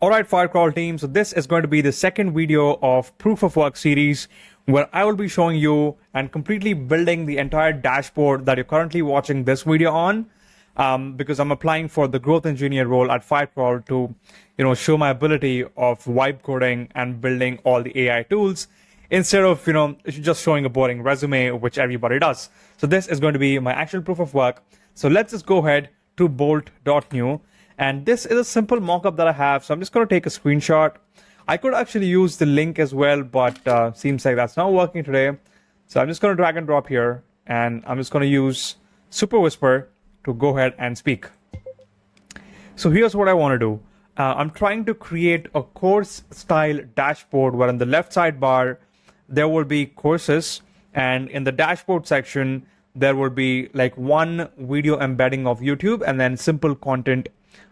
Alright, Firecrawl team, so this is going to be the second video of Proof of Work series where I will be showing you and completely building the entire dashboard that you're currently watching this video on, because I'm applying for the growth engineer role at Firecrawl to, show my ability of vibe coding and building all the AI tools instead of, just showing a boring resume, which everybody does. So this is going to be my actual proof of work. So let's just go ahead to bolt.new. And this is a simple mockup that I have. So I'm just going to take a screenshot. I could actually use the link as well, but seems like that's not working today. So I'm just going to drag and drop here. And I'm just going to use Super Whisper to go ahead and speak. So here's what I want to do. I'm trying to create a course style dashboard where on the left sidebar, there will be courses. And in the dashboard section, there will be like one video embedding of YouTube and then simple content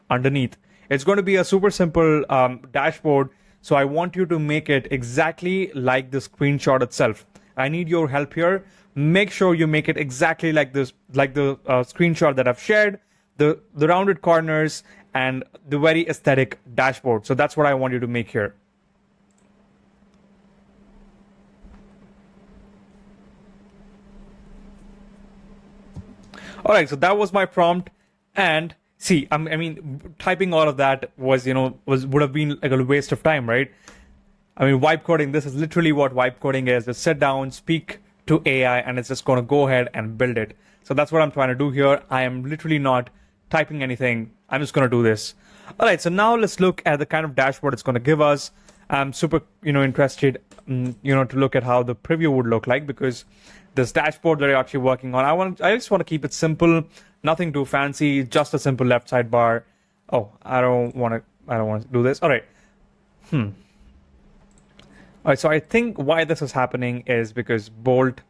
underneath. It's going to be a super simple dashboard. So I want you to make it exactly like the screenshot itself. I need your help here. Make sure you make it exactly like this, like the screenshot that I've shared, the rounded corners and the very aesthetic dashboard. So that's what I want you to make here. All right, so that was my prompt. And see, I mean, typing all of that was, would have been like a waste of time, right? I mean, vibe coding, this is literally what vibe coding is. Just sit down, speak to AI, and it's just going to go ahead and build it. So that's what I'm trying to do here. I am literally not typing anything. I'm just going to do this. All right, so now let's look at the kind of dashboard it's going to give us. I'm super, interested, to look at how the preview would look like, because this dashboard that you're actually working on, I just want to keep it simple, nothing too fancy, just a simple left sidebar. Oh, I don't want to do this. All right. All right, so I think why this is happening is because Bolt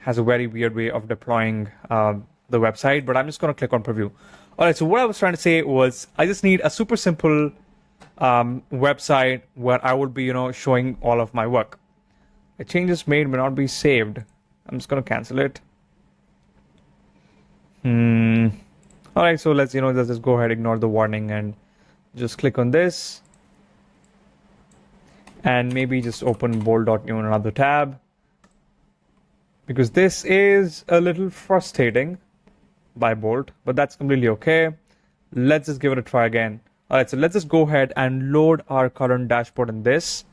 has a very weird way of deploying the website, but I'm just going to click on preview. All right, so what I was trying to say was I just need a super simple website where I would be, showing all of my work. A changes made may not be saved. I'm just going to cancel it. All right, so let's just go ahead, ignore the warning and just click on this. And maybe just open bold.new in another tab. Because this is a little frustrating by Bolt, but that's completely okay. Let's just give it a try again. All right, so let's just go ahead and load our current dashboard in this.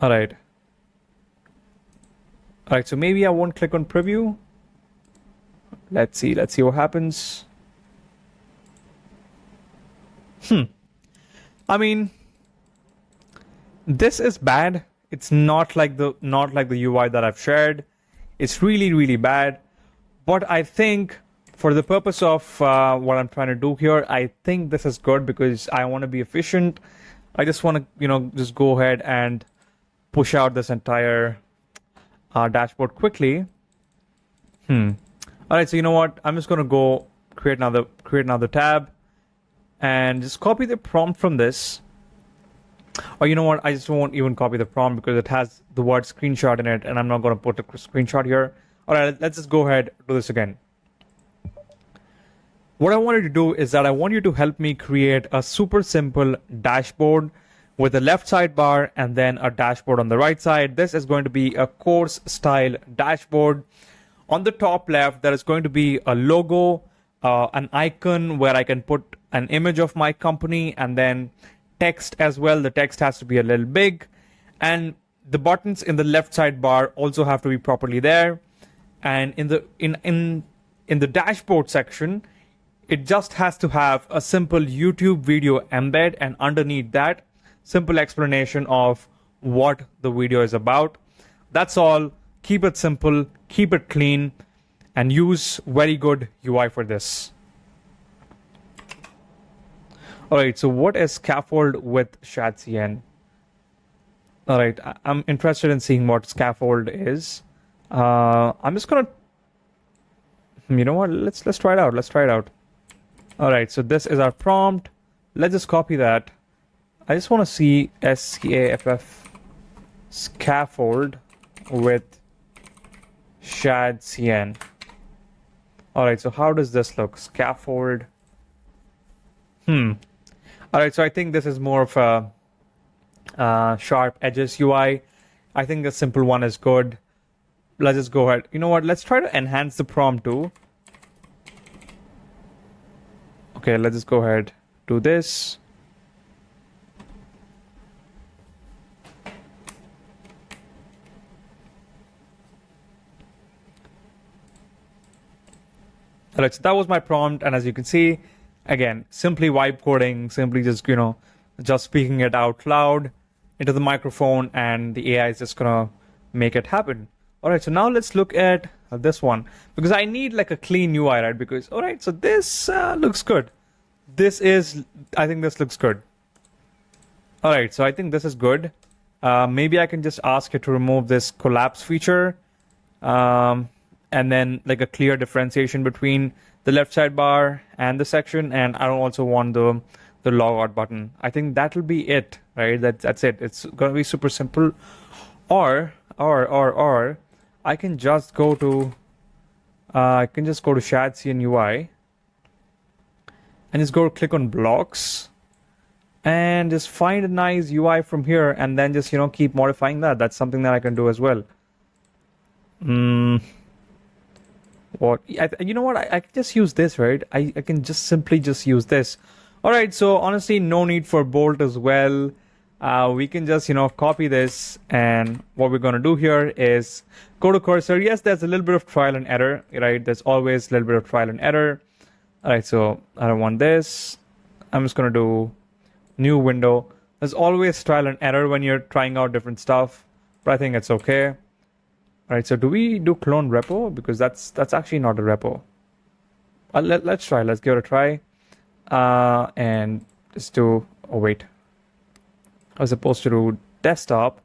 All right. All right, so maybe I won't click on preview. Let's see what happens. I mean, this is bad. It's not like the UI that I've shared. It's really, really bad. But I think for the purpose of what I'm trying to do here, I think this is good because I want to be efficient. I just want to, just go ahead and push out this entire dashboard quickly. All right, so you know what? I'm just going to go create another tab and just copy the prompt from this. Or you know what? I just won't even copy the prompt because it has the word screenshot in it, and I'm not going to put a screenshot here. All right, let's just go ahead and do this again. What I wanted to do is that I want you to help me create a super simple dashboard with a left sidebar and then a dashboard on the right side. This is going to be a course style dashboard. On the top left, there is going to be a logo, an icon where I can put an image of my company, and then text as well. The text has to be a little big, and the buttons in the left sidebar also have to be properly there. And in the dashboard section, it just has to have a simple YouTube video embed, and underneath that, simple explanation of what the video is about. That's all. Keep it simple, keep it clean, and use very good UI for this. All right, so what is scaffold with ShadCN? All right, I'm interested in seeing what scaffold is. I'm just gonna, you know what? Let's try it out. Let's try it out. All right, so this is our prompt. Let's just copy that. I just want to see SCAFF scaffold with ShadCN. All right, so how does this look? Scaffold. All right, so I think this is more of a sharp edges UI. I think the simple one is good. Let's just go ahead. You know what? Let's try to enhance the prompt too. Okay, let's just go ahead. Do this. All right, so that was my prompt, and as you can see, again, simply vibe coding, simply just just speaking it out loud into the microphone, and the AI is just gonna make it happen. All right, so now let's look at this one, because I need like a clean UI, right? Because all right, so this looks good. I think this looks good. All right, so I think this is good. Maybe I can just ask it to remove this collapse feature. And then like a clear differentiation between the left sidebar and the section, and I don't also want the logout button. I think that'll be it, right? That's it. It's gonna be super simple. Or I can just go to Shad CN UI and just go click on blocks and just find a nice UI from here, and then just keep modifying that. That's something that I can do as well. What you know what, I can just use this, right? I can just simply use this. All right, so honestly, no need for bolt as well. We can just copy this, and what we're going to do here is go to cursor. Yes, there's a little bit of trial and error, right? There's always a little bit of trial and error. All right, so I don't want this. I'm just going to do new window. There's always trial and error when you're trying out different stuff, but I think it's okay. All right, so do we do clone repo? Because that's actually not a repo. Let's try. Let's give it a try. And just do. Oh wait. I was supposed to do desktop.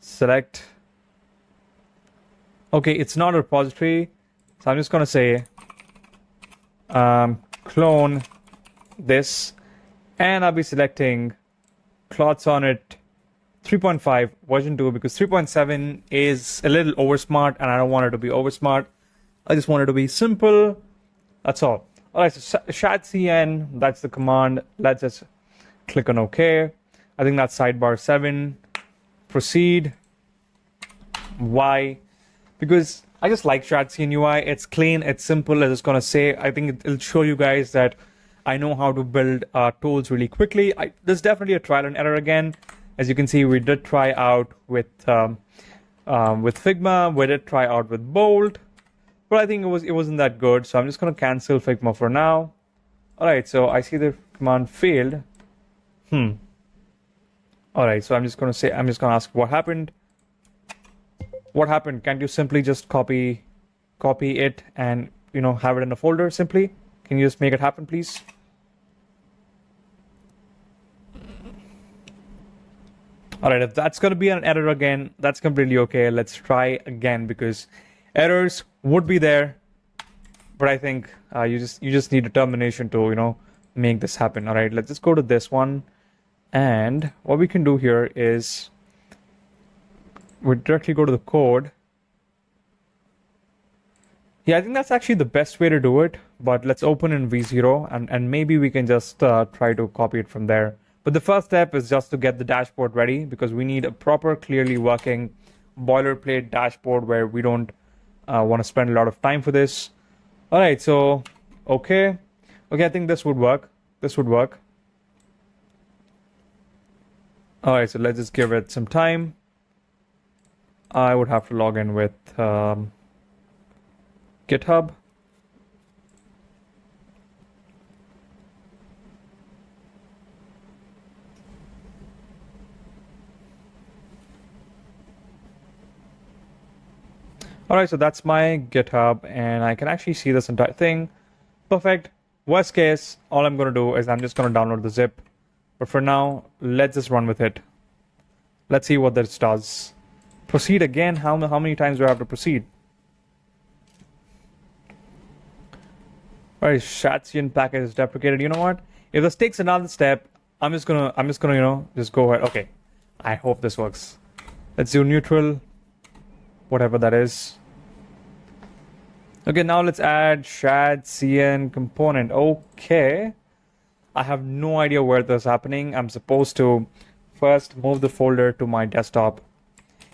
Select. Okay, it's not a repository, so I'm just gonna say clone this, and I'll be selecting Cloud Sonnet 3.5 version 2, because 3.7 is a little oversmart, and I don't want it to be oversmart. I just want it to be simple. That's all. All right, so shad cn, that's the command. Let's just click on OK. I think that's sidebar 7. Proceed. Why? Because I just like shad cn UI. It's clean, it's simple. I'm just gonna say, I think it'll show you guys that I know how to build tools really quickly. There's definitely a trial and error again. As you can see, we did try out with Figma. We did try out with Bolt, but I think it wasn't that good. So I'm just gonna cancel Figma for now. All right, so I see the command failed. All right, so I'm just gonna ask what happened. What happened? Can't you simply just copy it and have it in a folder simply? Can you just make it happen, please? All right, if that's going to be an error again, that's completely okay. Let's try again, because errors would be there, but I think you just need determination to make this happen. All right, let's just go to this one, and what we can do here is we directly go to the code. Yeah, I think that's actually the best way to do it, but let's open in V0, and maybe we can just try to copy it from there. But the first step is just to get the dashboard ready, because we need a proper, clearly working boilerplate dashboard where we don't want to spend a lot of time for this. All right, so okay, I think this would work. All right, so let's just give it some time. I would have to log in with GitHub. All right, so that's my GitHub, and I can actually see this entire thing. Perfect. Worst case, all I'm going to do is I'm just going to download the zip. But for now, let's just run with it. Let's see what this does. Proceed again. How many times do I have to proceed? All right, Shatsian package is deprecated. You know what? If this takes another step, I'm just gonna just go ahead. Okay, I hope this works. Let's do neutral, whatever that is. Okay, now let's add shad cn component. Okay. I have no idea where this is happening. I'm supposed to first move the folder to my desktop.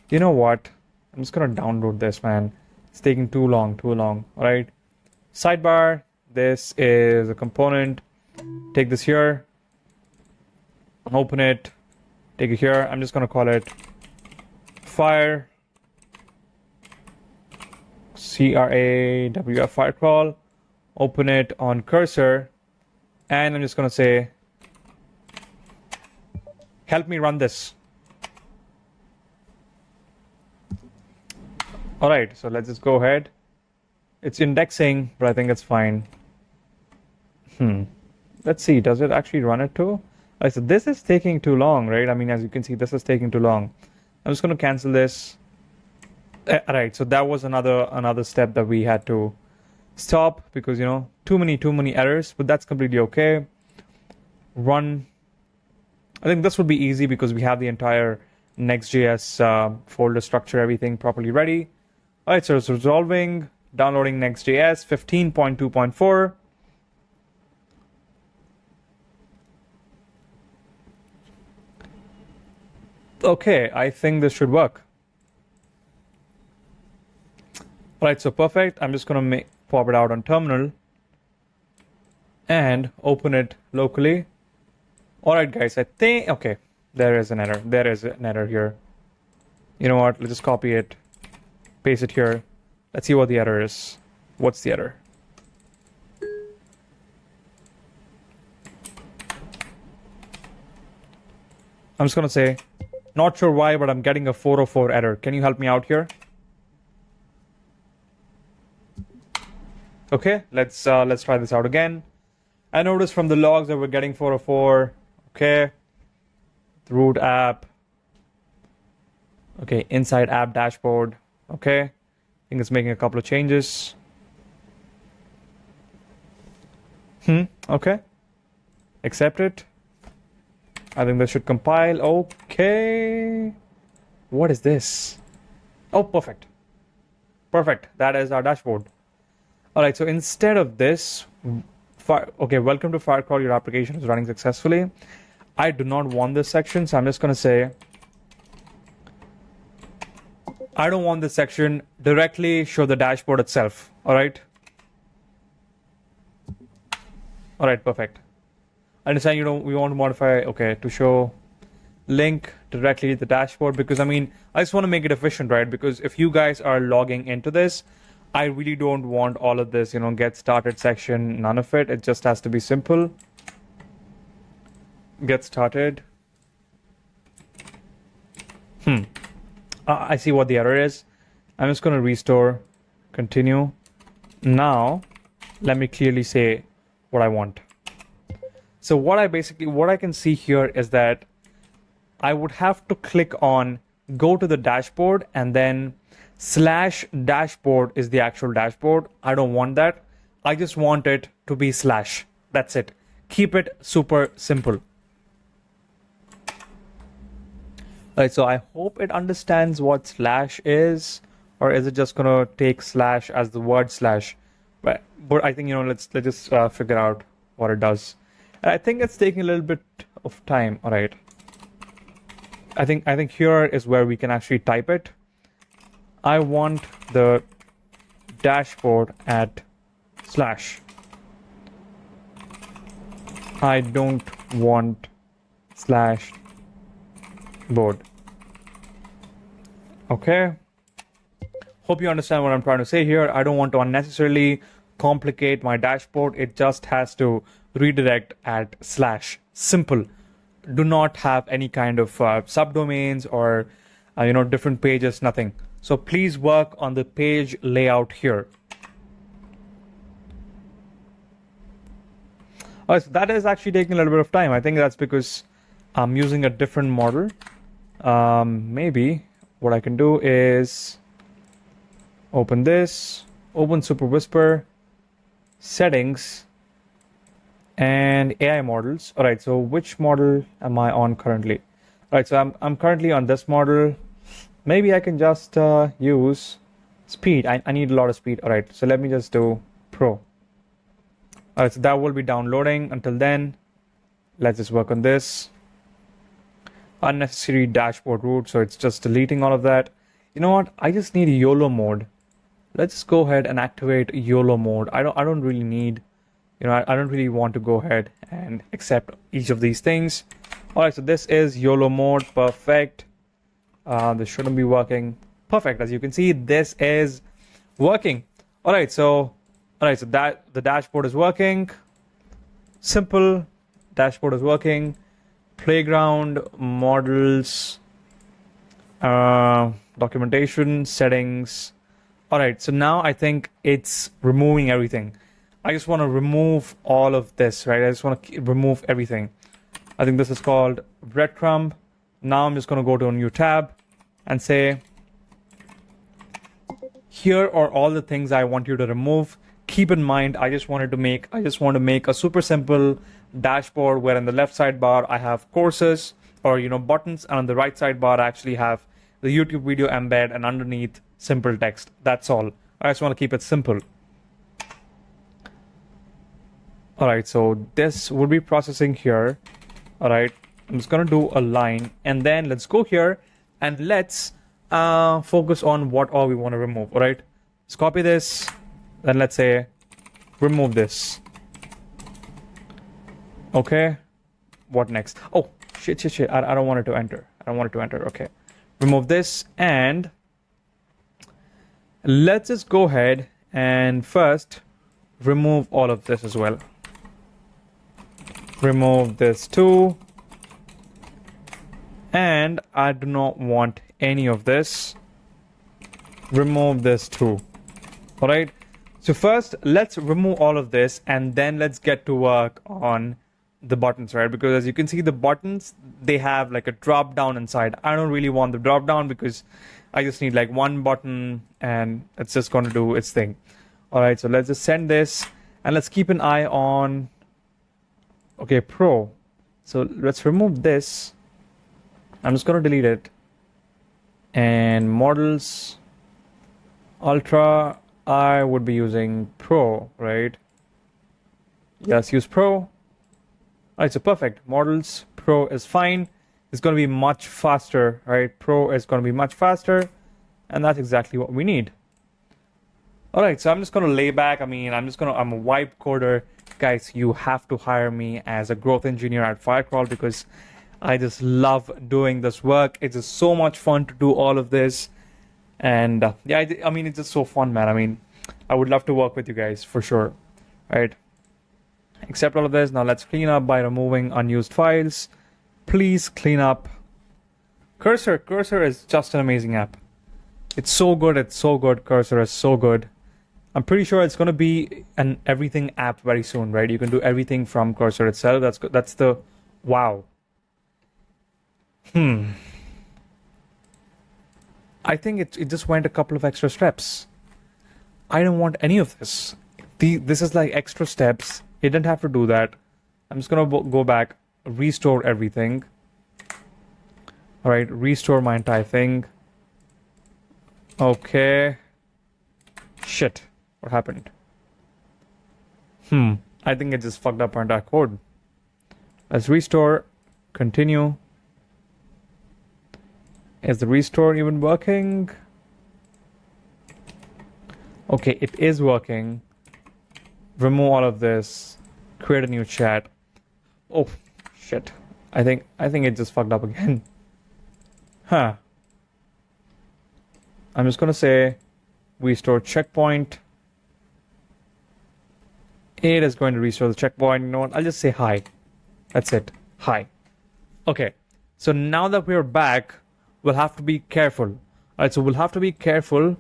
You know what? I'm just gonna download this, man. It's taking too long, too long. All right. Sidebar. This is a component. Take this here. Open it. Take it here. I'm just gonna call it Fire. CRAWF Firecrawl. Open it on cursor. And I'm just gonna say, help me run this. All right, so let's just go ahead. It's indexing, but I think it's fine. Let's see, does it actually run it too? Right, so this is taking too long, right? I mean, as you can see, this is taking too long. I'm just gonna cancel this. Right, so that was another step that we had to stop because, you know, too many errors, but that's completely okay. Run. I think this would be easy because we have the entire Next.js folder structure, everything properly ready. All right, so it's resolving, downloading Next.js 15.2.4. Okay, I think this should work. All right, so perfect. I'm just gonna pop it out on terminal and open it locally. All right, guys, I think, okay, there is an error. There is an error here. You know what? Let's just copy it, paste it here. Let's see what the error is. What's the error? I'm just gonna say, not sure why, but I'm getting a 404 error. Can you help me out here? Okay, let's try this out again. I noticed from the logs that we're getting 404. Okay, the root app. Okay, inside app dashboard. Okay, I think it's making a couple of changes. Okay, accept it. I think this should compile. Okay, what is this? Oh, perfect. Perfect, that is our dashboard. All right, so instead of this, okay, welcome to Firecrawl, your application is running successfully. I do not want this section, so I'm just going to say, I don't want this section, directly show the dashboard itself. All right. All right, perfect. I understand we want to modify, okay, to show link directly to the dashboard because, I mean, I just want to make it efficient, right? Because if you guys are logging into this, I really don't want all of this, you know, get started section, none of it. It just has to be simple. Get started. I see what the error is. I'm just going to restore, continue. Now, let me clearly say what I want. So what I can see here is that I would have to click on go to the dashboard and then /dashboard is the actual dashboard. I don't want that. I just want it to be /. That's it. Keep it super simple. All right, so I hope it understands what / is, or is it just gonna take / as the word /? But I think, you know, let's just figure out what it does. And I think it's taking a little bit of time. All right. I think here is where we can actually type it. I want the dashboard at /. I don't want /board. Okay. Hope you understand what I'm trying to say here. I don't want to unnecessarily complicate my dashboard. It just has to redirect at /. Simple. Do not have any kind of subdomains or you know, different pages, nothing. So please work on the page layout here. All right, so that is actually taking a little bit of time. I think that's because I'm using a different model. Maybe what I can do is open this, open Super Whisper, settings, and AI models. All right, so which model am I on currently? All right, so I'm currently on this model. Maybe I can just use speed. I need a lot of speed. All right, so let me just do Pro. All right, so that will be downloading. Until then, let's just work on this. Unnecessary dashboard root, so it's just deleting all of that. You know what? I just need YOLO mode. Let's just go ahead and activate YOLO mode. I don't really need, I don't really want to go ahead and accept each of these things. All right, so this is YOLO mode. Perfect. This shouldn't be working. Perfect. As you can see, this is working. All right, so that the dashboard is working. Simple. Dashboard is working. Playground, models, documentation, settings. All right, so now I think it's removing everything. I just want to remove all of this, right? I just want to remove everything. I think this is called breadcrumb. Now I'm just going to go to a new tab and say, here are all the things I want you to remove. Keep in mind, I just want to make a super simple dashboard where in the left sidebar I have courses or buttons, and on the right sidebar I actually have the YouTube video embed, and underneath simple text. That's all. I just want to keep it simple. All right, so this would be processing here. All right, I'm just gonna do a line, and then let's go here and let's focus on what all we want to remove. All right, let's copy this, then let's say remove this. Okay, what next? Oh, shit. I don't want it to enter. Okay, remove this, and let's just go ahead and first remove all of this as well. Remove this too. And I do not want any of this. Remove this too. All right. So first, let's remove all of this, and then let's get to work on the buttons, right? Because as you can see, the buttons, they have like a drop down inside. I don't really want the drop down because I just need like one button and it's just going to do its thing. All right, so let's just send this, and let's keep an eye on, okay, Pro. So let's remove this. I'm just going to delete it. And models, Ultra, I would be using Pro, right? Yes, use Pro. All right, so perfect. Models, Pro is fine. It's going to be much faster, right? Pro is going to be much faster, and that's exactly what we need. All right, so I'm just going to lay back. I'm a wipe coder. Guys, you have to hire me as a growth engineer at Firecrawl because I just love doing this work. It's just so much fun to do all of this. And yeah, it's just so fun, man. I would love to work with you guys for sure, right? Accept all of this. Now let's clean up by removing unused files. Please clean up. Cursor is just an amazing app. It's so good. Cursor is so good. I'm pretty sure it's going to be an everything app very soon, right? You can do everything from Cursor itself. That's the wow. I think it just went a couple of extra steps. I don't want any of this. This is like extra steps. It didn't have to do that. I'm just going to go back, restore everything. All right, restore my entire thing. Okay. Shit. What happened? I think it just fucked up our entire code. Let's restore. Continue. Is the restore even working? Okay, it is working. Remove all of this. Create a new chat. Oh, shit. I think it just fucked up again. I'm just gonna say restore checkpoint. It is going to restore the checkpoint. You know what? I'll just say hi. That's it. Hi. Okay. So now that we're back, we'll have to be careful. All right. So we'll have to be careful.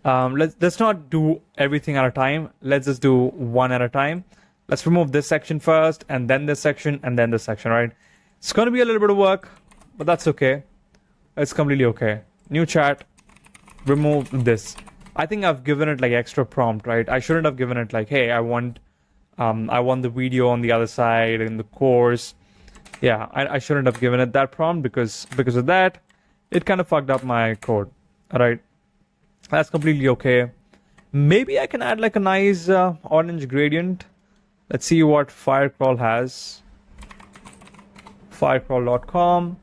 Let's not do everything at a time. Let's just do one at a time. Let's remove this section first, and then this section, and then this section. Right? It's going to be a little bit of work, but that's okay. It's completely okay. New chat. Remove this. I think I've given it like extra prompt, right? I shouldn't have given it like, hey, I want the video on the other side in the course. Yeah, I shouldn't have given it that prompt because of that, it kind of fucked up my code. All right, that's completely okay. Maybe I can add like a nice orange gradient. Let's see what Firecrawl has. Firecrawl.com.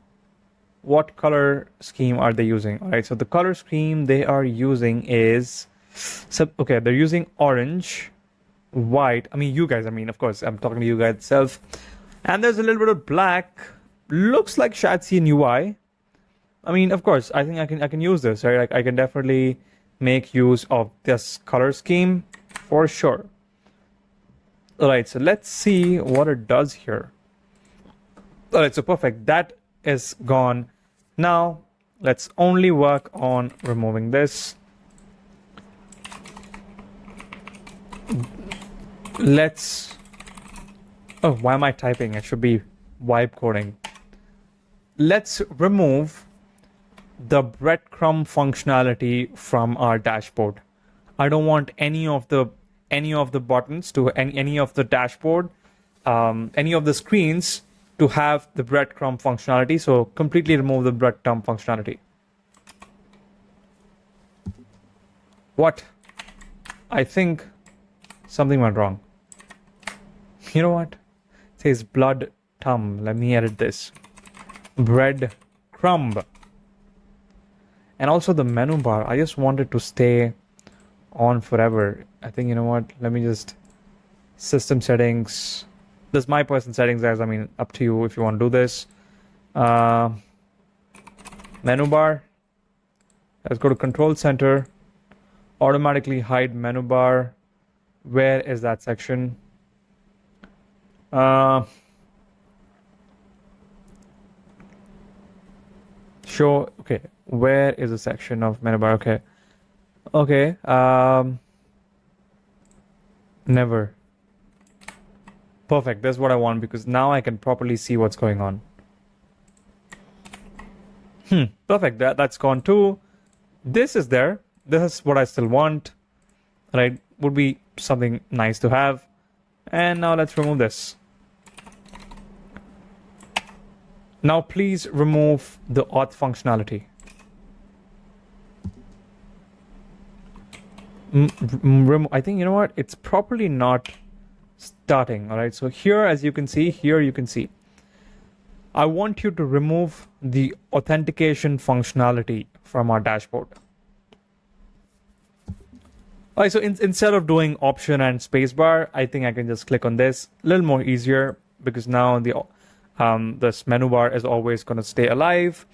What color scheme are they using? All right, so the color scheme they are using is, okay, they're using orange, white. I mean, you guys. I mean, of course, I'm talking to you guys itself. And there's a little bit of black. Looks like Shatsian UI. I mean, of course, I think I can use this, right? Like, I can definitely make use of this color scheme for sure. All right, so let's see what it does here. All right, so perfect. That is gone. Now, let's only work on removing this. Let's... Oh, why am I typing? It should be wipe coding. Let's remove the breadcrumb functionality from our dashboard. I don't want any of the buttons to any of the dashboard, any of the screens to have the breadcrumb functionality. So completely remove the breadcrumb functionality. What? I think something went wrong. You know what? It says blood thumb. Let me edit this. Breadcrumb. And also the menu bar. I just want it to stay on forever. I think, you know what? Let me just system settings. This is my personal settings, guys. I mean, up to you if you want to do this. Menu bar. Let's go to control center. Automatically hide menu bar. Where is that section? Show. Okay. Where is the section of menu bar? Okay. Okay. Never. Perfect. That's what I want because now I can properly see what's going on. Perfect. That's gone too. This is there. This is what I still want. Right? Would be something nice to have. And now let's remove this. Now please remove the auth functionality. I think, you know what? It's properly not starting. All right. So here, as you can see, here you can see. I want you to remove the authentication functionality from our dashboard. All right. So instead of doing option and spacebar, I think I can just click on this. A little more easier because now this menu bar is always going to stay alive.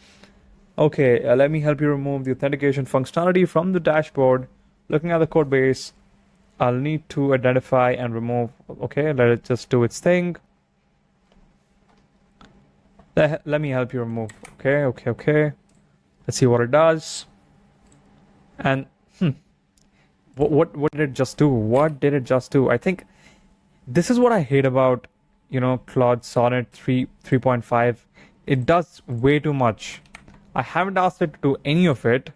Okay. Let me help you remove the authentication functionality from the dashboard. Looking at the code base, I'll need to identify and remove. Okay, let it just do its thing. Let me help you remove. Okay. Let's see what it does. And what did it just do? What did it just do? I think this is what I hate about, you know, Claude Sonnet 3.5. It does way too much. I haven't asked it to do any of it,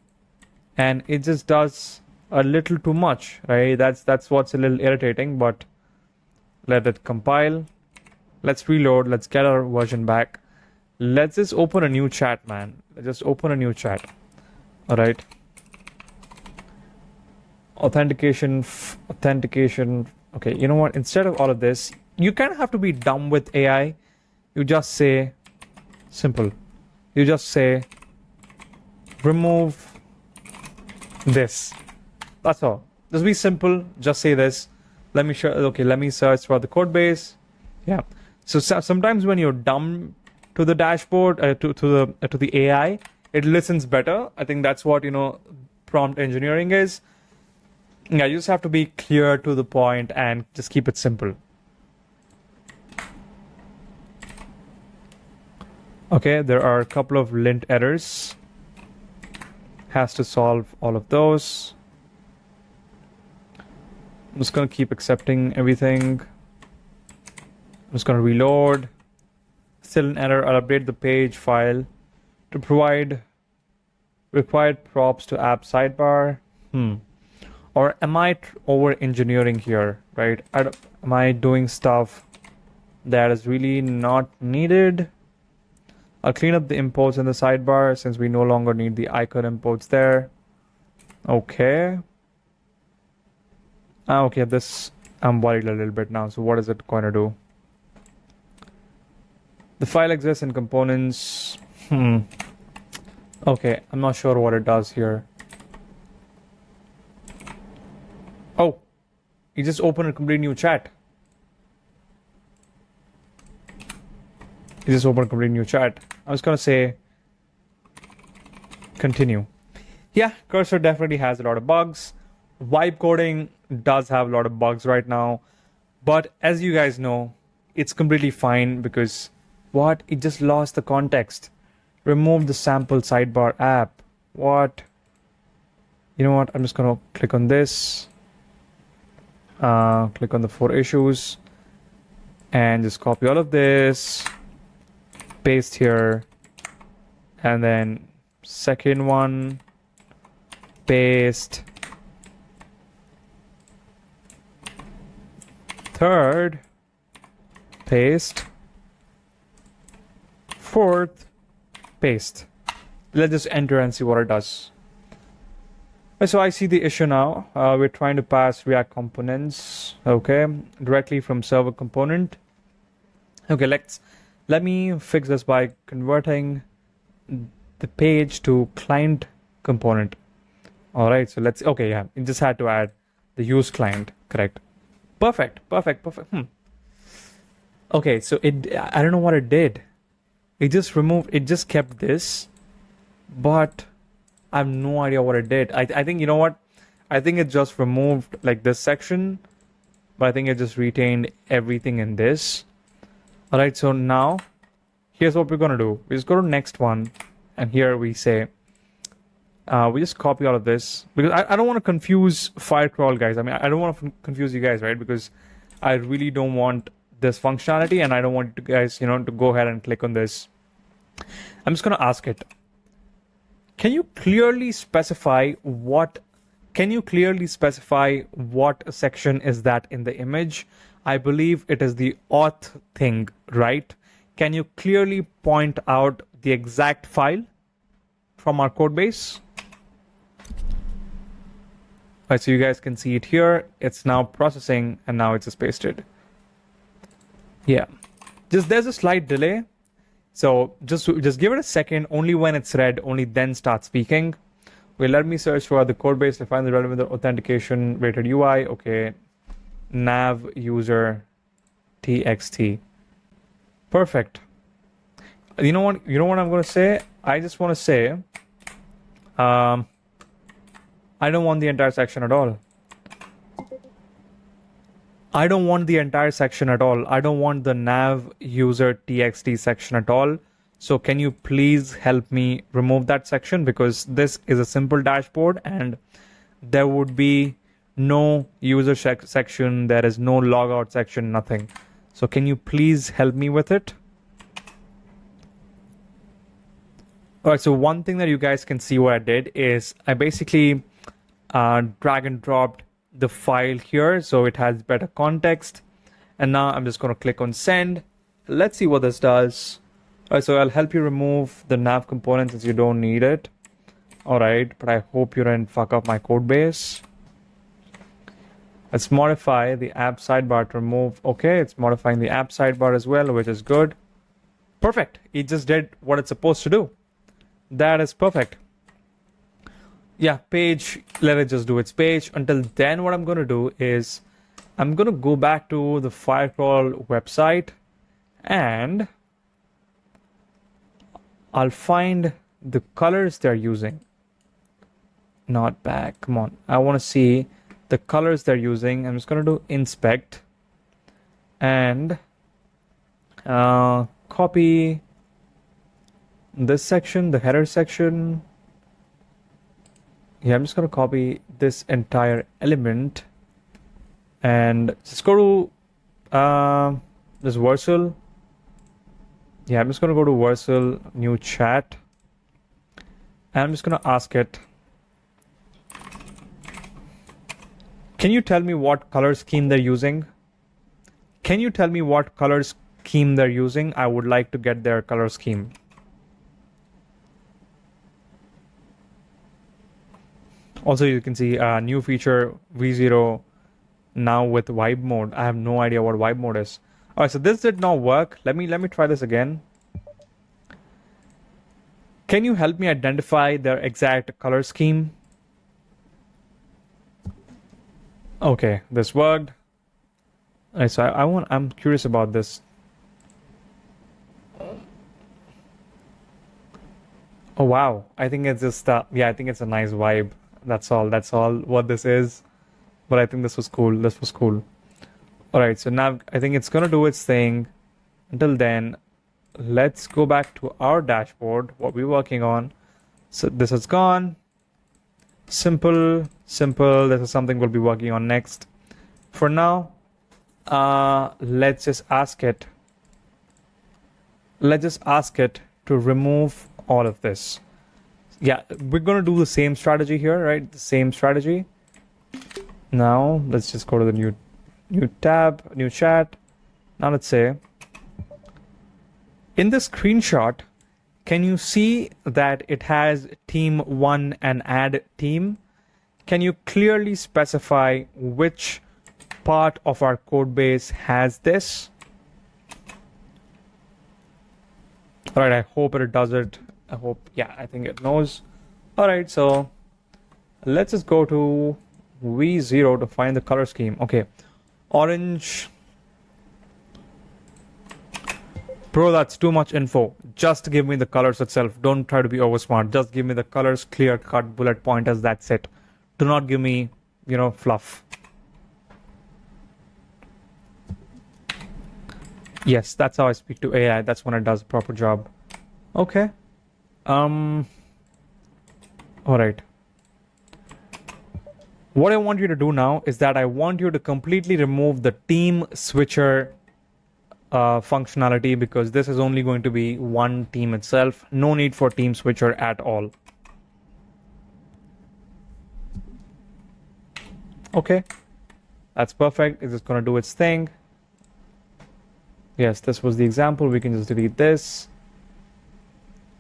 and it just does a little too much, right? That's what's a little irritating, but let it compile. Let's reload. Let's get our version back. Let's just open a new chat, man. Let's just open a new chat. All right. Authentication. Okay, you know what? Instead of all of this, you kind of have to be dumb with AI. You just say simple. You just say remove this. That's all. Just be simple. Just say this. Let me show. Okay, let me search for the code base. Yeah. So sometimes when you're dumb to the dashboard, to the AI, it listens better. I think that's what, you know, prompt engineering is. Yeah, you just have to be clear to the point and just keep it simple. Okay, there are a couple of lint errors. Has to solve all of those. I'm just going to keep accepting everything. I'm just going to reload. Still an error. I'll update the page file to provide required props to app sidebar. Or am I over engineering here, right? Am I doing stuff that is really not needed? I'll clean up the imports in the sidebar since we no longer need the icon imports there. Okay. Okay, this I'm worried a little bit now. So what is it going to do? The file exists in components. Okay, I'm not sure what it does here. Oh, you just opened a complete new chat. You just opened a complete new chat. I was gonna say continue. Yeah, cursor definitely has a lot of bugs. Vibe coding does have a lot of bugs right now. But as you guys know, it's completely fine because what? It just lost the context. Remove the sample sidebar app. What? You know what? I'm just gonna click on this. Click on the 4 issues and just copy all of this, paste here, and then second one, paste, third, paste, fourth, paste. Let's just enter and see what it does. So I see the issue now. We're trying to pass React components, okay, directly from server component. Okay, let me fix this by converting the page to client component. All right, so let's, okay, yeah, it just had to add the use client, correct. Perfect. Okay, so I don't know what it did. It just kept this, but I have no idea what it did. I think, you know what? I think it just removed like this section, but I think it just retained everything in this. All right, so now here's what we're going to do. We just go to next one, and here we say, we just copy all of this because I don't want to confuse Firecrawl, guys. I mean, I don't want to confuse you guys, right? Because I really don't want this functionality, and I don't want you guys, you know, to go ahead and click on this. I'm just going to ask it. Can you clearly specify what section is that in the image? I believe it is the auth thing, right? Can you clearly point out the exact file from our code base? All right, so you guys can see it here. It's now processing, and now it's just pasted. Yeah, there's a slight delay. So just give it a second. Only when it's read, only then start speaking. Well, let me search for the code base to find the relevant authentication rated UI. Okay, nav user txt. Perfect. You know what I'm going to say? I just want to say, I don't want the entire section at all. I don't want the entire section at all. I don't want the nav user txt section at all. So can you please help me remove that section? Because this is a simple dashboard and there would be no user section. There is no logout section, nothing. So can you please help me with it? All right, so one thing that you guys can see what I did is I basically drag and dropped the file here so it has better context, and now I'm just going to click on send. Let's see what this does. All right, so I'll help you remove the nav component since you don't need it. All right, but I hope you didn't fuck up my code base. Let's modify the app sidebar to remove. Okay, it's modifying the app sidebar as well, which is good. Perfect. It just did what it's supposed to do. That is perfect. Yeah, page, let it just do its page. Until then, what I'm going to do is I'm going to go back to the Firecrawl website and I'll find the colors they're using. Not back. Come on. I want to see the colors they're using. I'm just going to do inspect and copy this section, the header section. Yeah, I'm just going to copy this entire element and just go to this Vercel. Yeah, I'm just going to go to Vercel, new chat. And I'm just going to ask it, can you tell me what color scheme they're using? Can you tell me what color scheme they're using? I would like to get their color scheme. Also, you can see a new feature V0 now with vibe mode. I have no idea what vibe mode is. All right, so this did not work. Let me try this again. Can you help me identify their exact color scheme? Okay, this worked. Alright, so I'm curious about this. Oh wow, I think it's just yeah, I think it's a nice vibe. That's all what this is. But I think this was cool. This was cool. Alright, so now I think it's gonna do its thing. Until then, let's go back to our dashboard, what we're working on. So this is gone. Simple. This is something we'll be working on next. For now, let's just ask it. Let's just ask it to remove all of this. Yeah, we're gonna do the same strategy here, right? The same strategy. Now let's just go to the new tab, new chat. Now let's say, in this screenshot, can you see that it has team 1 and add team? Can you clearly specify which part of our code base has this? All right, I hope it does it. I hope, yeah, I think it knows. All right, so let's just go to V0 to find the color scheme. Okay, orange. Bro, that's too much info. Just give me the colors itself. Don't try to be over smart. Just give me the colors, clear cut, bullet pointers, that's it. Do not give me, fluff. Yes, that's how I speak to AI. That's when it does a proper job. Okay. All right. What I want you to do now is that I want you to completely remove the team switcher functionality, because this is only going to be one team itself. No need for team switcher at all. Okay, that's perfect. It's just going to do its thing. Yes, this was the example. We can just delete this.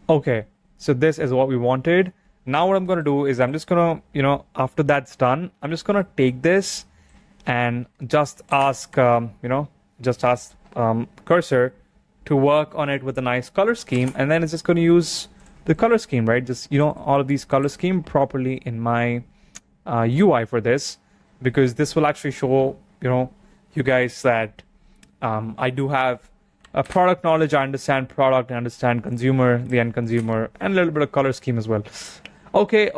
Okay, so this is what we wanted. Now what I'm going to do is I'm just going to, after that's done, I'm just going to take this and just ask, cursor to work on it with a nice color scheme, and then it's just going to use the color scheme, right? Just, all of these color scheme properly in my UI for this, because this will actually show, you guys that I do have a product knowledge. I understand product, I understand consumer, the end consumer, and a little bit of color scheme as well. Okay.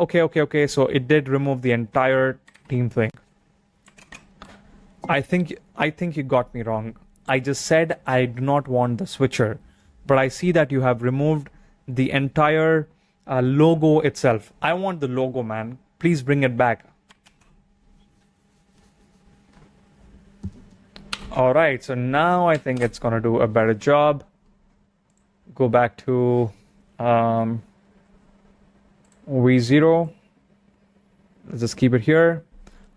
So it did remove the entire team thing. I think you got me wrong. I just said I do not want the switcher, but I see that you have removed the entire logo itself. I want the logo, man. Please bring it back. All right, so now I think it's gonna do a better job. Go back to V0. Let's just keep it here.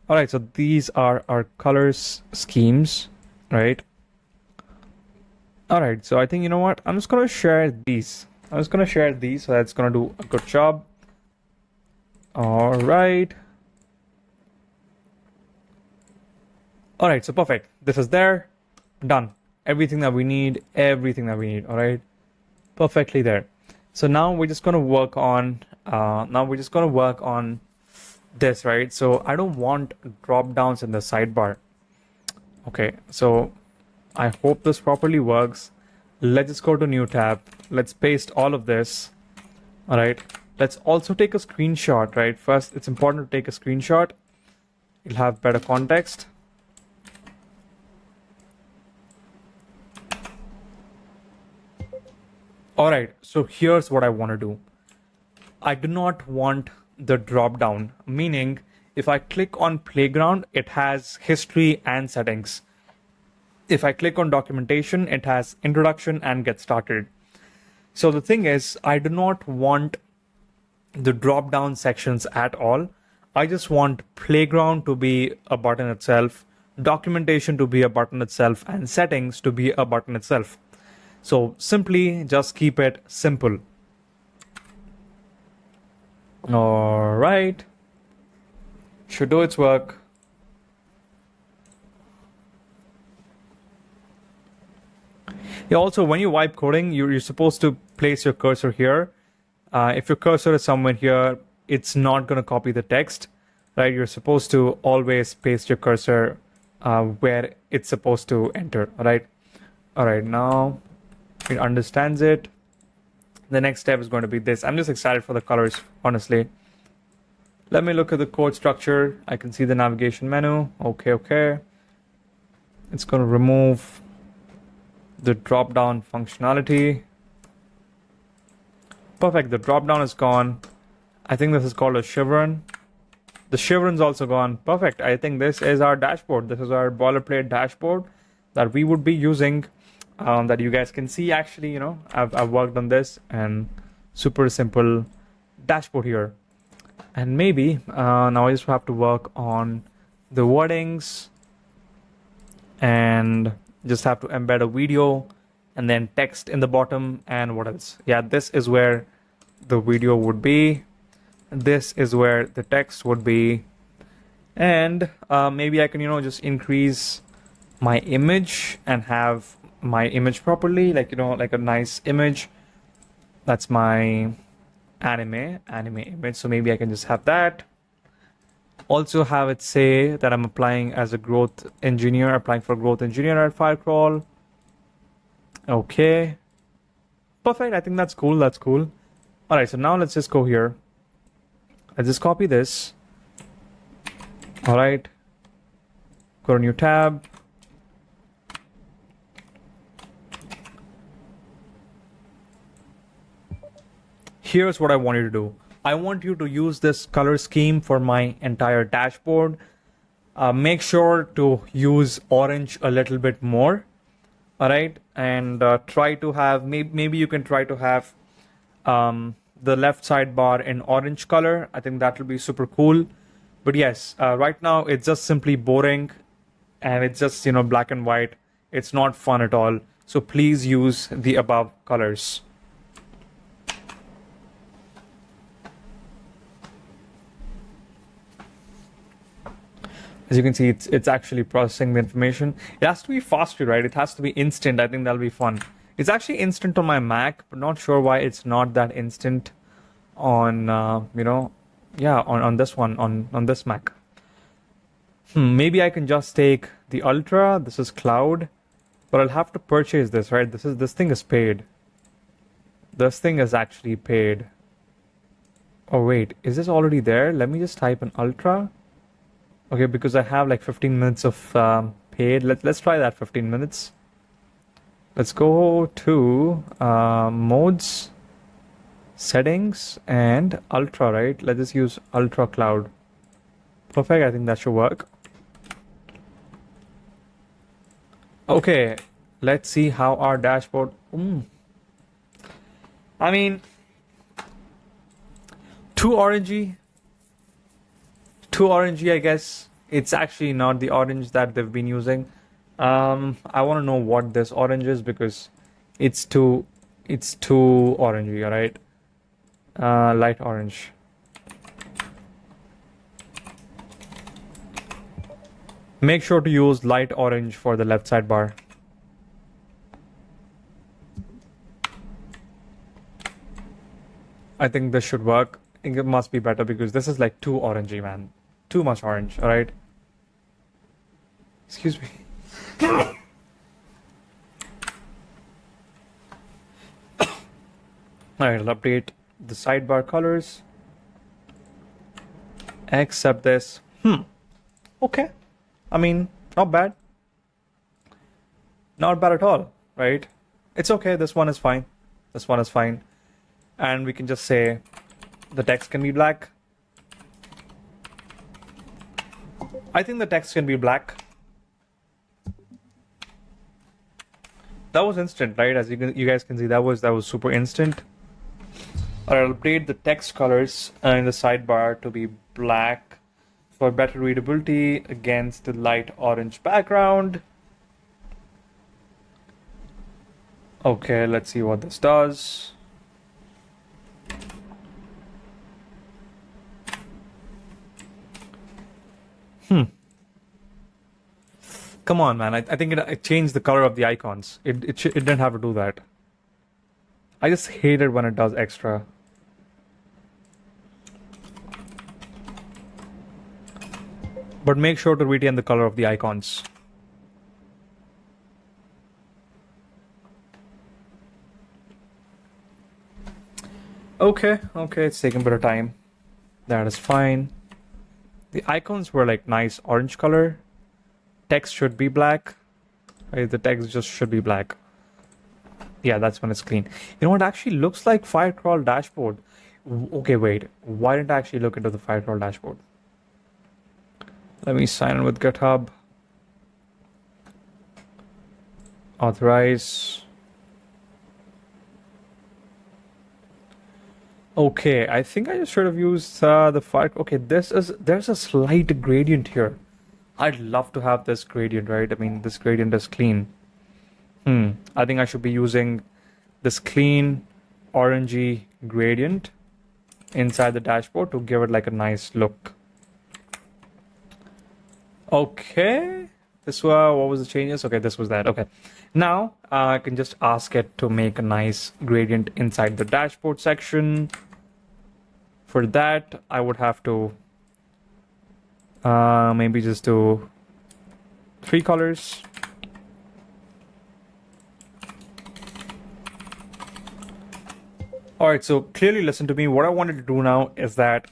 All right, so these are our colors schemes, right? All right, so I think, you know what? I'm just gonna share these. So that's gonna do a good job. All right. All right, so perfect. This is there, done. Everything that we need. All right, perfectly there. So now we're just gonna work on. This, right? So I don't want drop downs in the sidebar. Okay, so I hope this properly works. Let's just go to new tab. Let's paste all of this. All right. Let's also take a screenshot, right? First, it's important to take a screenshot. You'll have better context. All right, so here's what I want to do. I do not want the drop down, meaning if I click on playground, it has history and settings. If I click on documentation, it has introduction and get started. So the thing is, I do not want the drop down sections at all. I just want playground to be a button itself, documentation to be a button itself, and settings to be a button itself. So simply just keep it simple. All right. Should do its work. Yeah, also when you wipe coding, you're supposed to place your cursor here. If your cursor is somewhere here, it's not going to copy the text, right? You're supposed to always paste your cursor where it's supposed to enter, right? All right, now it understands it. The next step is going to be this. I'm just excited for the colors, honestly. Let me look at the code structure. I can see the navigation menu. Okay. It's going to remove the drop-down functionality. Perfect, the drop-down is gone. I think this is called a chevron. The chevron's also gone. Perfect, I think this is our dashboard. This is our boilerplate dashboard that we would be using, that you guys can see. Actually, you know, I've worked on this, and super simple dashboard here. And maybe now I just have to work on the wordings and just have to embed a video and then text in the bottom. And what else? Yeah, this is where the video would be. This is where the text would be. And maybe I can, you know, just increase my image and have my image properly, like, you know, like a nice image. That's my anime image. So maybe I can just have that. Also have it say that I'm applying as a growth engineer, applying for growth engineer at Firecrawl. Okay. Perfect. I think that's cool. That's cool. All right. So now let's just go here. Let's just copy this. All right. Go to new tab. Here's what I want you to do. I want you to use this color scheme for my entire dashboard. Make sure to use orange a little bit more. All right. And try to have, maybe you can try to have the left sidebar in orange color. I think that will be super cool. But yes, right now it's just simply boring and it's just, you know, black and white. It's not fun at all. So please use the above colors. As you can see, it's actually processing the information. It has to be faster, right? It has to be instant. I think that'll be fun. It's actually instant on my Mac, but not sure why it's not that instant on, you know, yeah, on this one, on this Mac. Maybe I can just take the Ultra. This is cloud, but I'll have to purchase this, right? This thing is paid. This thing is actually paid. Oh wait, is this already there? Let me just type in Ultra. Okay, because I have like 15 minutes of paid. Let's try that 15 minutes. Let's go to modes, settings, and Ultra, right? Let's just use Ultra Cloud. Perfect, I think that should work. Okay, let's see how our dashboard... I mean, too orangey, I guess. It's actually not the orange that they've been using. I want to know what this orange is because it's too orangey. All right, light orange. Make sure to use light orange for the left sidebar. I think this should work. I think it must be better because this is like too orangey, man. Too much orange, all right? Excuse me. All right, I'll update the sidebar colors. Except this. Okay. I mean, not bad. Not bad at all, right? It's okay. This one is fine. This one is fine. And we can just say the text can be black. I think the text can be black. That was instant, right? As you guys can see, that was super instant. I'll update the text colors in the sidebar to be black for better readability against the light orange background. Okay, let's see what this does. Come on, man. I think it changed the color of the icons. It didn't have to do that. I just hate it when it does extra. but make sure to retain the color of the icons. Okay, it's taking a bit of time. That is fine. The icons were like nice orange color. Text should be black. Right, the text just should be black. Yeah, that's when it's clean. You know what? Actually looks like Firecrawl dashboard. Okay, wait. Why didn't I actually look into the Firecrawl dashboard? Let me sign in with GitHub. Authorize. Okay, I think I just should have used the fire. Okay, there's a slight gradient here. I'd love to have this gradient, right? I mean, this gradient is clean. I think I should be using this clean orangey gradient inside the dashboard to give it like a nice look. Okay, this was, what was the changes? Okay, this was that. Okay, now I can just ask it to make a nice gradient inside the dashboard section. For that, I would have to maybe just do 3 colors. Alright, so clearly listen to me. What I wanted to do now is that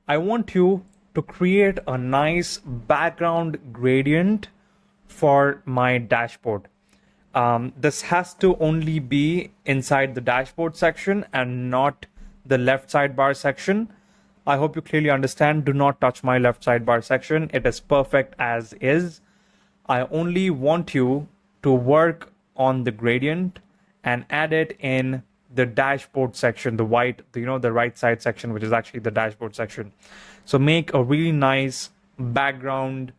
I want you to create a nice background gradient for my dashboard. This has to only be inside the dashboard section and not the left sidebar section. I hope you clearly understand. Do not touch my left sidebar section. It is perfect as is. I only want you to work on the gradient and add it in the dashboard section, the white, the right side section, which is actually the dashboard section. So make a really nice background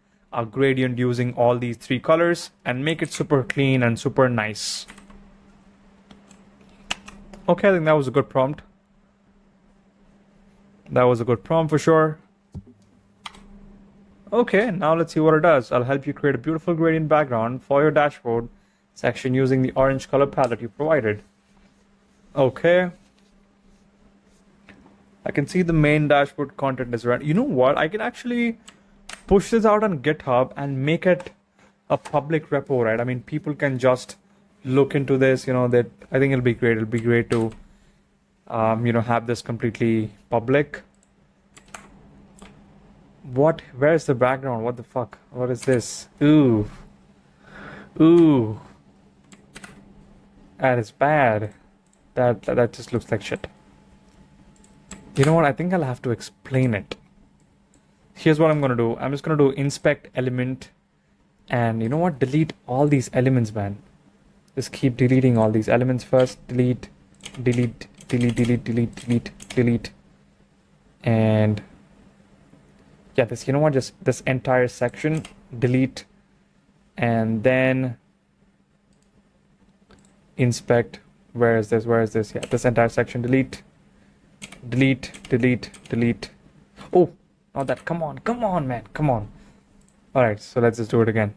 gradient using all these 3 colors and make it super clean and super nice. Okay, I think that was a good prompt. That was a good prompt for sure. Okay, now let's see what it does. I'll help you create a beautiful gradient background for your dashboard section using the orange color palette you provided. Okay. I can see the main dashboard content is right. You know what? I can actually push this out on GitHub and make it a public repo, right? I mean, people can just look into this, that I think it'll be great. It'll be great to have this completely public. Where's the background? What the fuck? What is this? Ooh. That is bad. That just looks like shit. You know what? I think I'll have to explain it. Here's what I'm gonna do. I'm just gonna do inspect element, and you know what? Delete all these elements, man. Just keep deleting all these elements first. Delete, and yeah, this. You know what? Just this entire section, delete, and then inspect. Where is this? Yeah, this entire section, delete. Oh, not that. Come on, man. Come on. All right, so let's just do it again.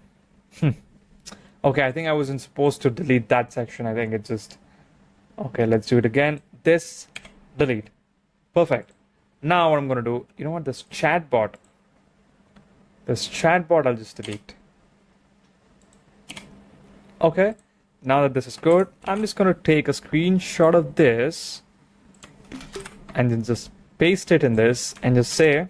Okay, I think I wasn't supposed to delete that section. I think it's just... Okay, let's do it again. This, delete. Perfect. Now what I'm going to do, you know what? This chatbot, I'll just delete. Okay. Now that this is good, I'm just going to take a screenshot of this and then just paste it in this and just say,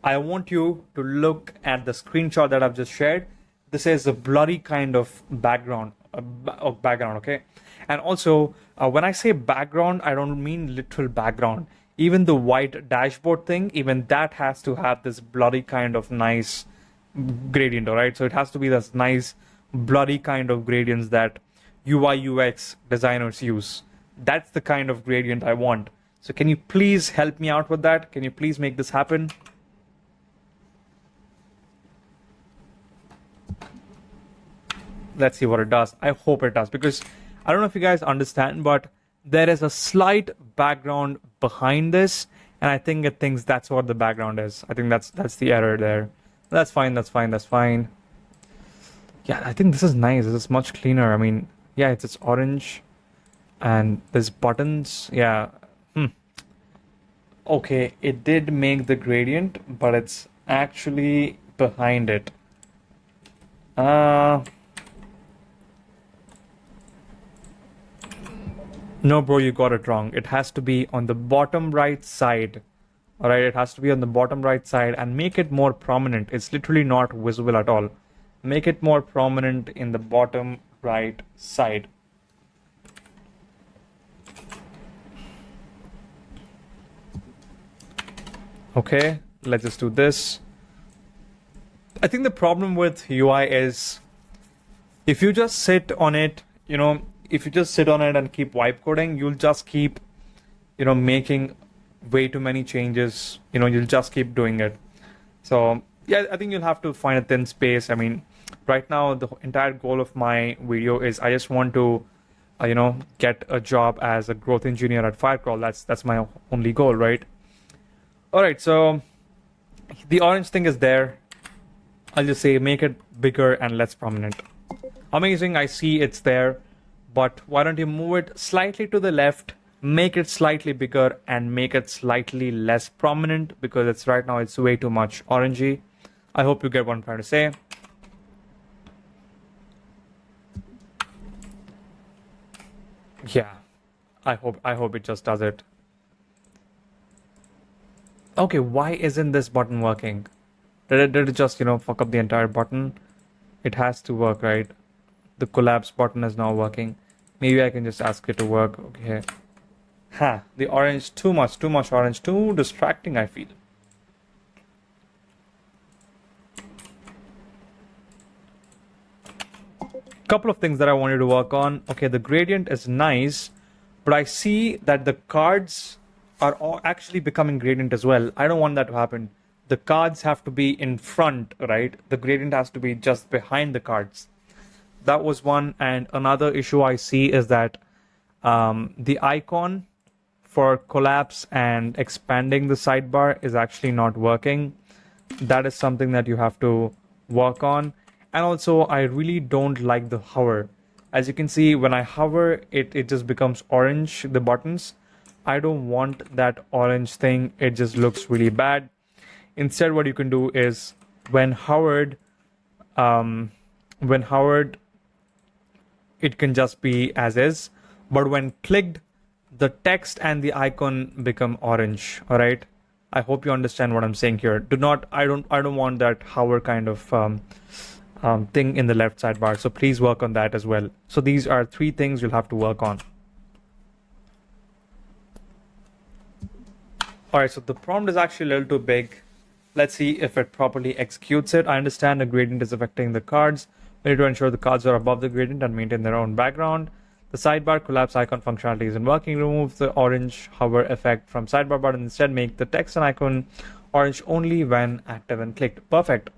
I want you to look at the screenshot that I've just shared. This is a blurry kind of background, okay? And also, when I say background, I don't mean literal background. Even the white dashboard thing, even that has to have this blurry kind of nice gradient, all right? So it has to be this nice blurry kind of gradients that UI UX designers use. That's the kind of gradient I want. So can you please help me out with that? Can you please make this happen? Let's see what it does. I hope it does, because I don't know if you guys understand, but there is a slight background behind this, and I think it thinks that's what the background is. I think that's the error there. That's fine. Yeah, I think this is nice. This is much cleaner. I mean, yeah, it's orange, and there's buttons. Yeah. Okay, it did make the gradient, but it's actually behind it? No, bro, you got it wrong. It has to be on the bottom right side. All right, it has to be on the bottom right side and make it more prominent. It's literally not visible at all. Make it more prominent in the bottom right side. Okay, let's just do this. I think the problem with UI is if you just sit on it, if you just sit on it and keep wipe coding, you'll just keep, making way too many changes. You'll just keep doing it. So yeah, I think you'll have to find a thin space. I mean, right now the entire goal of my video is I just want to, get a job as a growth engineer at Firecrawl. That's my only goal, right? All right, so the orange thing is there. I'll just say make it bigger and less prominent. Amazing, I see it's there, but why don't you move it slightly to the left, make it slightly bigger and make it slightly less prominent because it's right now it's way too much orangey. I hope you get what I'm trying to say. Yeah, I hope it just does it. Okay, why isn't this button working? Did it just, fuck up the entire button? It has to work, right? The collapse button is now working. Maybe I can just ask it to work. Okay. The orange, too much orange, too distracting, I feel. Couple of things that I wanted to work on. Okay, the gradient is nice, but I see that the cards are all actually becoming gradient as well. I don't want that to happen. The cards have to be in front, right? The gradient has to be just behind the cards. That was one. And another issue I see is that the icon for collapse and expanding the sidebar is actually not working. That is something that you have to work on. And also, I really don't like the hover. As you can see, when I hover, it just becomes orange, the buttons. I don't want that orange thing. It just looks really bad. Instead, what you can do is when hovered, it can just be as is. But when clicked, the text and the icon become orange. All right. I hope you understand what I'm saying here. I don't want that hover kind of thing in the left sidebar. So please work on that as well. So these are 3 things you'll have to work on. All right, so the prompt is actually a little too big. Let's see if it properly executes it. I understand the gradient is affecting the cards. We need to ensure the cards are above the gradient and maintain their own background. The sidebar collapse icon functionality isn't working. Remove the orange hover effect from sidebar button. Instead, make the text and icon orange only when active and clicked. Perfect.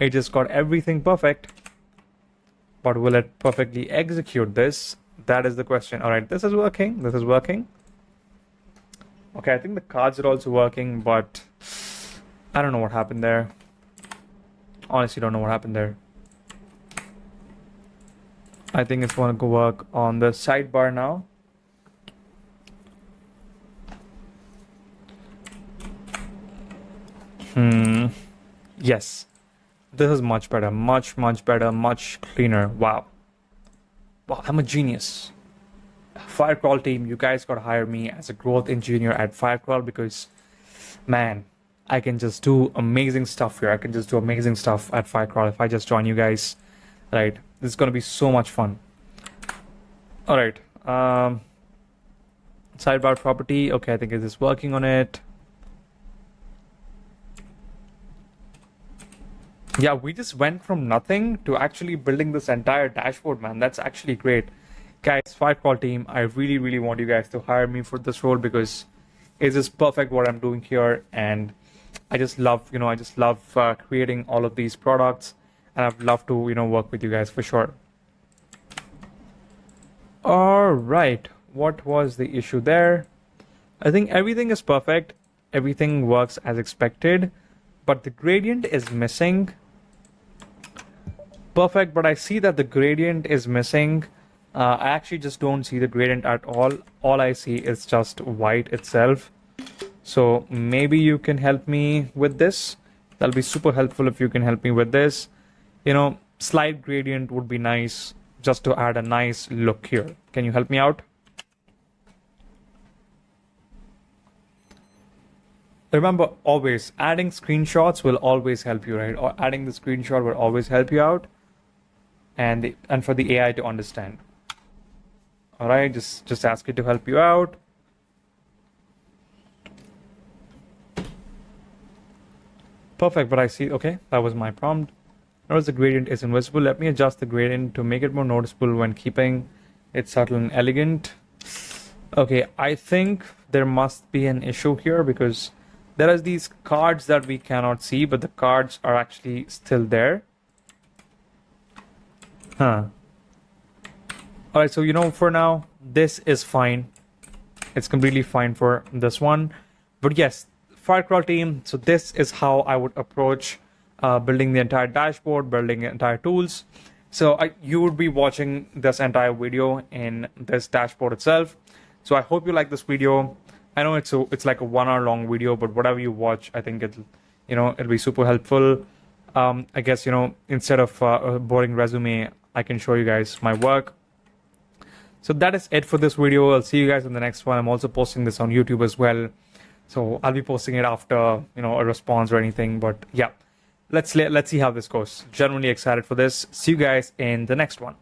It just got everything perfect. But will it perfectly execute this? That is the question. All right, this is working. This is working. Okay, I think the cards are also working, but I don't know what happened there. Honestly, don't know what happened there. I think it's going to go work on the sidebar now. Yes. This is much better. Much better. Much cleaner. Wow. Wow, I'm a genius. Firecrawl team, you guys got to hire me as a growth engineer at Firecrawl because, man, I can just do amazing stuff here. I can just do amazing stuff at Firecrawl if I just join you guys. Right. This is going to be so much fun. All right. Sidebar property. Okay, I think it is working on it. Yeah, we just went from nothing to actually building this entire dashboard, man. That's actually great. Guys, Firecrawl team, I really want you guys to hire me for this role because it's just perfect what I'm doing here. And I just love, creating all of these products. And I'd love to, work with you guys for sure. All right. What was the issue there? I think everything is perfect. Everything works as expected. But the gradient is missing. Perfect, but I see that the gradient is missing. I actually just don't see the gradient at all. All I see is just white itself. So maybe you can help me with this. That'll be super helpful if you can help me with this. Slide gradient would be nice just to add a nice look here. Can you help me out? Remember, always adding screenshots will always help you, right? Or adding the screenshot will always help you out, and for the AI to understand. All right, just ask it to help you out. Perfect, but I see, okay, that was my prompt. Notice the gradient is invisible. Let me adjust the gradient to make it more noticeable when keeping it subtle and elegant. Okay, I think there must be an issue here because there are these cards that we cannot see, but the cards are actually still there. All right, so for now, this is fine. It's completely fine for this one. But yes, Firecrawl team, so this is how I would approach building the entire dashboard, building the entire tools. So you would be watching this entire video in this dashboard itself. So I hope you like this video. I know it's like a 1 hour long video, but whatever you watch, I think it'll be super helpful. I guess, instead of a boring resume, I can show you guys my work. So that is it for this video. I'll see you guys in the next one. I'm also posting this on YouTube as well. So I'll be posting it after, a response or anything. But yeah, let's see how this goes. Genuinely excited for this. See you guys in the next one.